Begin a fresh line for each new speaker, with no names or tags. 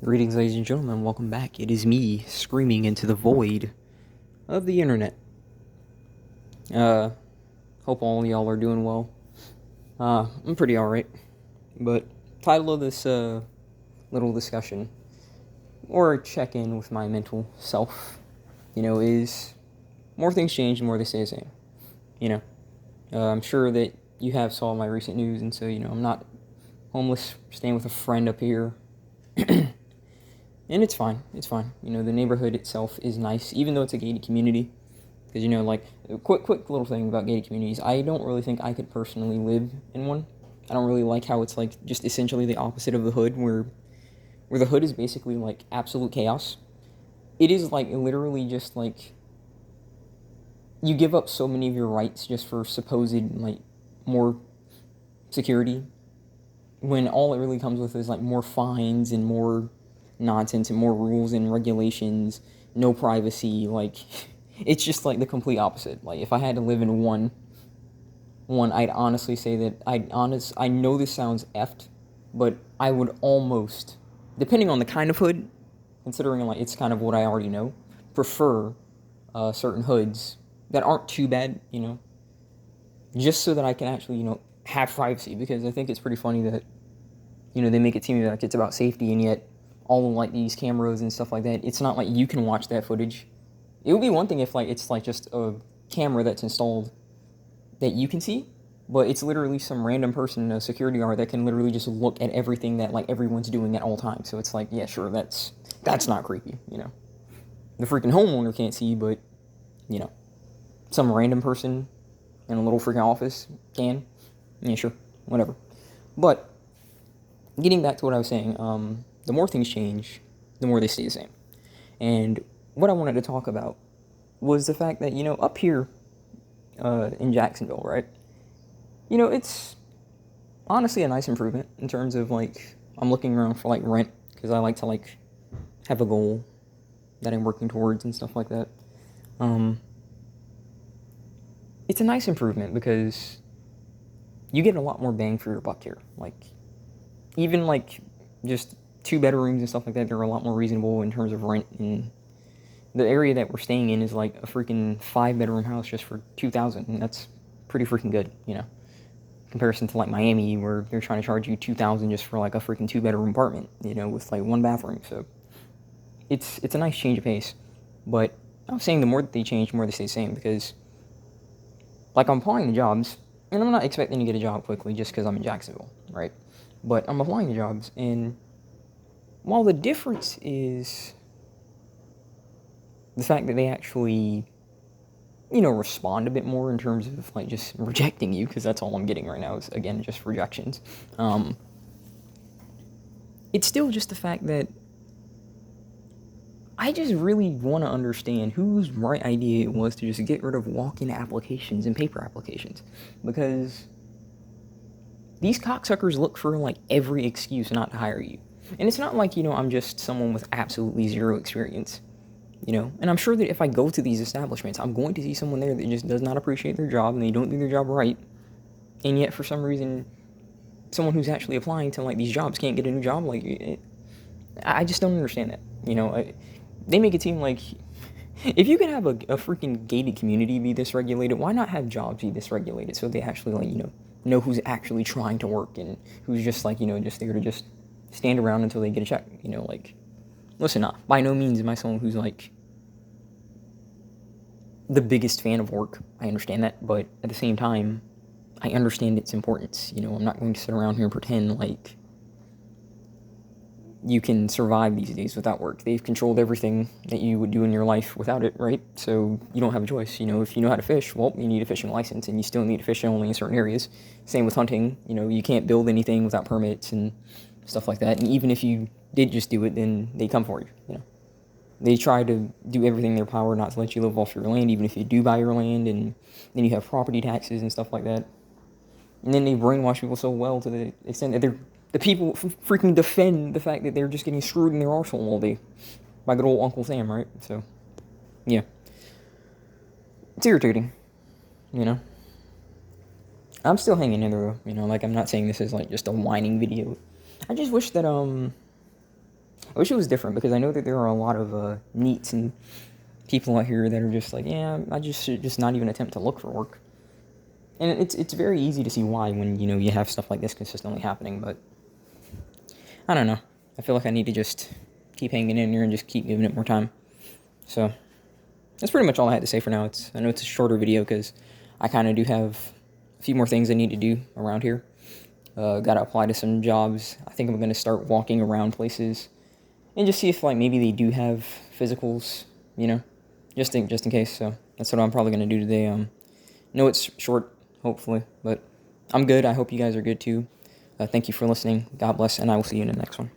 Greetings, ladies and gentlemen. Welcome back. It is me screaming into the void of the internet. Uh, Hope all y'all are doing well. I'm pretty alright. But title of this little discussion or check in with my mental self, is more things change, the more they stay the same. You know, I'm sure that you have saw my recent news, and so I'm not homeless, staying with a friend up here. And it's fine. It's fine. The neighborhood itself is nice, even though it's a gated community. Because like a quick little thing about gated communities, I don't really think I could personally live in one. I don't really like how it's like just essentially the opposite of the hood, where the hood is basically like absolute chaos. It is like literally just like you give up so many of your rights just for supposed like more security, when all it really comes with is like more fines and more nonsense and more rules and regulations, no privacy. Like it's just like the complete opposite. Like if I had to live in one, I'd honestly say that I know this sounds effed, but I would almost, depending on the kind of hood, considering like it's kind of what I already know, prefer certain hoods that aren't too bad, just so that I can actually, have privacy. Because I think it's pretty funny that, they make it seem like it's about safety, and yet all of like these cameras and stuff like that, it's not like you can watch that footage. It would be one thing if like it's like just a camera that's installed that you can see, but it's literally some random person, a security guard, that can literally just look at everything that like everyone's doing at all times. So it's like, yeah, sure, that's not creepy. The freaking homeowner can't see, but you know, some random person in a little freaking office can. Yeah, sure, whatever. But getting back to what I was saying, the more things change, the more they stay the same. And what I wanted to talk about was the fact that up here in Jacksonville, right? It's honestly a nice improvement in terms of like I'm looking around for like rent, because I like to like have a goal that I'm working towards and stuff like that. Um, it's a nice improvement because you get a lot more bang for your buck here. Like even like just two bedrooms and stuff like that, they're a lot more reasonable in terms of rent. And the area that we're staying in is like a freaking 5 bedroom house just for 2,000, and that's pretty freaking good. Comparison to like Miami, where they're trying to charge you 2,000 just for like a freaking 2 bedroom apartment, with like one bathroom. So it's a nice change of pace. But I was saying the more that they change, the more they stay the same, because like I'm applying to jobs, and I'm not expecting to get a job quickly just because I'm in Jacksonville, right? But I'm applying to jobs, and while the difference is the fact that they actually respond a bit more in terms of like just rejecting you, because that's all I'm getting right now is again just rejections. It's still just the fact that I just really want to understand whose right idea it was to just get rid of walk-in applications and paper applications, because these cocksuckers look for like every excuse not to hire you. And it's not like I'm just someone with absolutely zero experience. And I'm sure that if I go to these establishments, I'm going to see someone there that just does not appreciate their job, and they don't do their job right. And yet for some reason, someone who's actually applying to like these jobs can't get a new job. Like I just don't understand that. They make it seem like if you can have a freaking gated community be dysregulated, why not have jobs be dysregulated, so they actually like know who's actually trying to work and who's just like just there to just stand around until they get a check. Like listen, by no means am I someone who's like the biggest fan of work. I understand that, but at the same time, I understand its importance. I'm not going to sit around here and pretend like you can survive these days without work. They've controlled everything that you would do in your life without it, right? So you don't have a choice. If you know how to fish, well, you need a fishing license, and you still need to fish only in certain areas. Same with hunting. You can't build anything without permits and stuff like that. And even if you did just do it, then they come for you. They try to do everything in their power not to let you live off your land, even if you do buy your land, and then you have property taxes and stuff like that. And then they brainwash people so well to the extent that the people freaking defend the fact that they're just getting screwed in their arsehole all day by good old Uncle Sam, right? So, yeah. It's irritating, you know? I'm still hanging in there, though, like, I'm not saying this is, like, just a whining video. I just wish that, I wish it was different, because I know that there are a lot of NEETs and people out here that are just like, yeah, I just should just not even attempt to look for work. And it's very easy to see why when, you have stuff like this consistently happening, but I don't know. I feel like I need to just keep hanging in here and just keep giving it more time. So that's pretty much all I had to say for now. I know it's a shorter video because I kind of do have a few more things I need to do around here. Got to apply to some jobs. I think I'm going to start walking around places and just see if like maybe they do have physicals, just in case. So that's what I'm probably going to do today. No, it's short, hopefully, but I'm good. I hope you guys are good too. Thank you for listening. God bless, and I will see you in the next one.